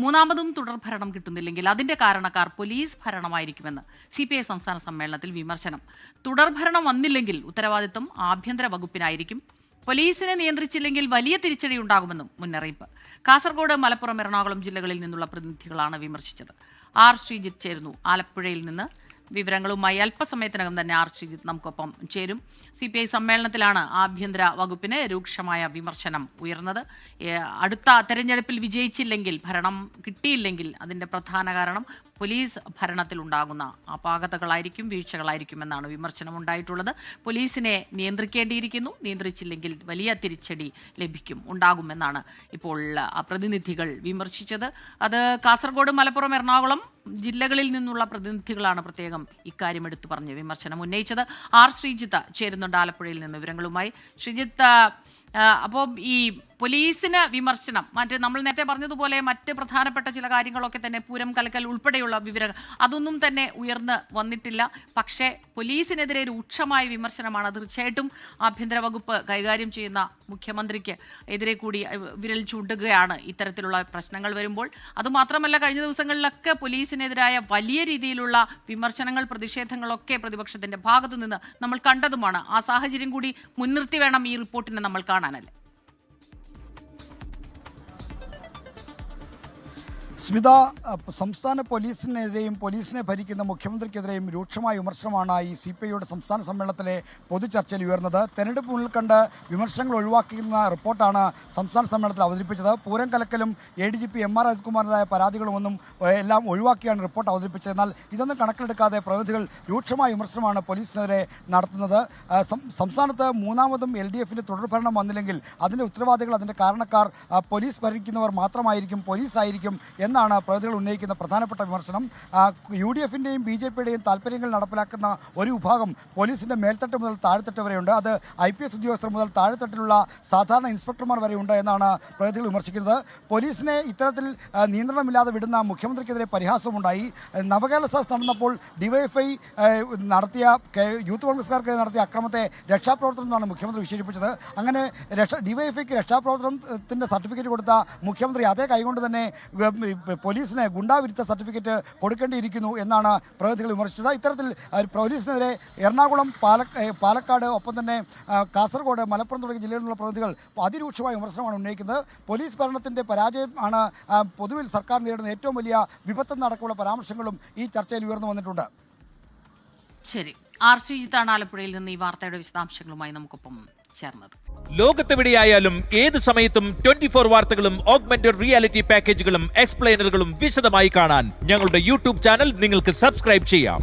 മൂന്നാമതും തുടർഭരണം കിട്ടുന്നില്ലെങ്കിൽ അതിന്റെ കാരണക്കാർ പോലീസ് ഭരണമായിരിക്കുമെന്ന് CPI സംസ്ഥാന സമ്മേളനത്തിൽ വിമർശനം. തുടർഭരണം വന്നില്ലെങ്കിൽ ഉത്തരവാദിത്വം ആഭ്യന്തര വകുപ്പിനായിരിക്കും. പോലീസിനെ നിയന്ത്രിച്ചില്ലെങ്കിൽ വലിയ തിരിച്ചടി ഉണ്ടാകുമെന്നും മുന്നറിയിപ്പ്. കാസർഗോഡ്, മലപ്പുറം, എറണാകുളം ജില്ലകളിൽ നിന്നുള്ള പ്രതിനിധികളാണ് വിമർശിച്ചത്. R. ശ്രീജിത്ത് ചേരുന്നു ആലപ്പുഴയിൽ നിന്ന്. വിവരങ്ങളുമായി അല്പസമയത്തിനകം തന്നെ R. ശ്രീജിത്ത് നമുക്കൊപ്പം ചേരും. CPI സമ്മേളനത്തിലാണ് ആഭ്യന്തര വകുപ്പിന് രൂക്ഷമായ വിമർശനം ഉയർന്നത്. അടുത്ത തെരഞ്ഞെടുപ്പിൽ വിജയിച്ചില്ലെങ്കിൽ, ഭരണം കിട്ടിയില്ലെങ്കിൽ അതിൻ്റെ പ്രധാന കാരണം പോലീസ് ഭരണത്തിലുണ്ടാകുന്ന അപാകതകളായിരിക്കും, വീഴ്ചകളായിരിക്കുമെന്നാണ് വിമർശനം ഉണ്ടായിട്ടുള്ളത്. പോലീസിനെ നിയന്ത്രിക്കേണ്ടിയിരിക്കുന്നു, നിയന്ത്രിച്ചില്ലെങ്കിൽ വലിയ തിരിച്ചടി ഉണ്ടാകുമെന്നാണ് ഇപ്പോൾ പ്രതിനിധികൾ വിമർശിച്ചത്. അത് കാസർഗോഡ്, മലപ്പുറം, എറണാകുളം ജില്ലകളിൽ നിന്നുള്ള പ്രതിനിധികളാണ് പ്രത്യേകം ഇക്കാര്യം എടുത്തു പറഞ്ഞ് വിമർശനം ഉന്നയിച്ചത്. R. ശ്രീജിത്ത് ചേരുന്നുണ്ട് ആലപ്പുഴയിൽ നിന്ന് വിവരങ്ങളുമായി. ശ്രീജിത്ത്, അപ്പോൾ ഈ പോലീസിന് വിമർശനം, നമ്മൾ നേരത്തെ പറഞ്ഞതുപോലെ മറ്റ് പ്രധാനപ്പെട്ട ചില കാര്യങ്ങളൊക്കെ തന്നെ, പൂരം കലക്കൽ ഉൾപ്പെടെയുള്ള വിവരങ്ങൾ അതൊന്നും തന്നെ ഉയർന്ന് വന്നിട്ടില്ല. പക്ഷേ പോലീസിനെതിരെ രൂക്ഷമായ വിമർശനമാണ് തീർച്ചയായിട്ടും ആഭ്യന്തര വകുപ്പ് കൈകാര്യം ചെയ്യുന്ന മുഖ്യമന്ത്രിക്ക് എതിരെ കൂടി വിരൽ ചൂണ്ടുകയാണ് ഇത്തരത്തിലുള്ള പ്രശ്നങ്ങൾ വരുമ്പോൾ. അതുമാത്രമല്ല, കഴിഞ്ഞ ദിവസങ്ങളിലൊക്കെ പോലീസിനെതിരായ വലിയ രീതിയിലുള്ള വിമർശനങ്ങൾ, പ്രതിഷേധങ്ങളൊക്കെ പ്രതിപക്ഷത്തിന്റെ ഭാഗത്തു നിന്ന് നമ്മൾ കണ്ടതുമാണ്. ആ സാഹചര്യം കൂടി മുൻനിർത്തി വേണം ഈ റിപ്പോർട്ടിനെ നമ്മൾ കാണാനല്ലേ? സ്മിത, സംസ്ഥാന പോലീസിനെതിരെയും പോലീസിനെ ഭരിക്കുന്ന മുഖ്യമന്ത്രിക്കെതിരെയും രൂക്ഷമായ വിമർശനമാണ് ഈ CPIയുടെ സംസ്ഥാന സമ്മേളനത്തിലെ പൊതുചർച്ചയിൽ ഉയർന്നത്. തെരഞ്ഞെടുപ്പ് മുന്നിൽ കണ്ട് വിമർശനങ്ങൾ ഒഴിവാക്കുന്ന റിപ്പോർട്ടാണ് സംസ്ഥാന സമ്മേളനത്തിൽ അവതരിപ്പിച്ചത്. പൂരം കലക്കലും ADGP MR അജിത്കുമാറിൻ്റെതായ പരാതികളുമൊന്നും എല്ലാം ഒഴിവാക്കിയാണ് റിപ്പോർട്ട് അവതരിപ്പിച്ചത്. എന്നാൽ ഇതൊന്നും കണക്കിലെടുക്കാതെ പ്രതിനിധികൾ രൂക്ഷമായ വിമർശനമാണ് പോലീസിനെതിരെ നടത്തുന്നത്. സംസ്ഥാനത്ത് മൂന്നാമതും LDFന്റെ തുടർഭരണം വന്നില്ലെങ്കിൽ അതിൻ്റെ ഉത്തരവാദികൾ, അതിൻ്റെ കാരണക്കാർ പോലീസ് ഭരിക്കുന്നവർ മാത്രമായിരിക്കും, പോലീസായിരിക്കും എന്നാണ് പ്രതിനിധികൾ ഉന്നയിക്കുന്ന പ്രധാനപ്പെട്ട വിമർശനം. UDFന്റെയും BJPയുടെയും താല്പര്യങ്ങൾ നടപ്പിലാക്കുന്ന ഒരു വിഭാഗം പോലീസിന്റെ മേൽത്തട്ട് മുതൽ താഴെത്തട്ട് വരെയുണ്ട്. അത് IPS ഉദ്യോഗസ്ഥർ മുതൽ താഴെത്തട്ടിലുള്ള സാധാരണ ഇൻസ്പെക്ടർമാർ വരെയുണ്ട് എന്നാണ് പ്രതിനിധികൾ വിമർശിക്കുന്നത്. പോലീസിനെ ഇത്തരത്തിൽ നിയന്ത്രണമില്ലാതെ വിടുന്ന മുഖ്യമന്ത്രിക്കെതിരെ പരിഹാസമുണ്ടായി. നവകേരള സദസ് നടന്നപ്പോൾ DYFI നടത്തിയ, യൂത്ത് കോൺഗ്രസ്സുകാർക്കെതിരെ നടത്തിയ അക്രമത്തെ രക്ഷാപ്രവർത്തനം എന്നാണ് മുഖ്യമന്ത്രി വിശേഷിപ്പിച്ചത്. അങ്ങനെ DYFIക്ക് രക്ഷാപ്രവർത്തനത്തിന്റെ സർട്ടിഫിക്കറ്റ് കൊടുത്ത മുഖ്യമന്ത്രി അതേ കൈകൊണ്ട് തന്നെ പോലീസിന് ഗുണ്ടാവിരുദ്ധ സർട്ടിഫിക്കറ്റ് കൊടുക്കേണ്ടിയിരിക്കുന്നു എന്നാണ് പ്രതിനിധികൾ വിമർശിച്ചത്. ഇത്തരത്തിൽ പോലീസിനെതിരെ എറണാകുളം, പാലക്കാട്, ഒപ്പം തന്നെ കാസർഗോഡ്, മലപ്പുറം തുടങ്ങിയ ജില്ലകളിലുള്ള പ്രതിനിധികൾ അതിരൂക്ഷമായ വിമർശനമാണ് ഉന്നയിക്കുന്നത്. പോലീസ് ഭരണത്തിന്റെ പരാജയം ആണ് പൊതുവിൽ സർക്കാർ നേരിടുന്ന ഏറ്റവും വലിയ വിപത്തെന്നടക്കമുള്ള പരാമർശങ്ങളും ഈ ചർച്ചയിൽ ഉയർന്നു വന്നിട്ടുണ്ട്. ശരി, R. ശ്രീജിത്താണ് ആലപ്പുഴയിൽ നിന്ന് ഈ വാർത്തയുടെ വിശദാംശങ്ങളുമായി നമുക്കൊപ്പം ചേർന്നത്. ലോകത്തെവിടെയായാലും ഏത് സമയത്തും 24 വാർത്തകളും ഓഗ്മെന്റഡ് റിയാലിറ്റി പാക്കേജുകളും എക്സ്പ്ലെയിനറുകളും വിശദമായി കാണാൻ ഞങ്ങളുടെ YouTube ചാനൽ നിങ്ങൾക്ക് സബ്സ്ക്രൈബ് ചെയ്യാം.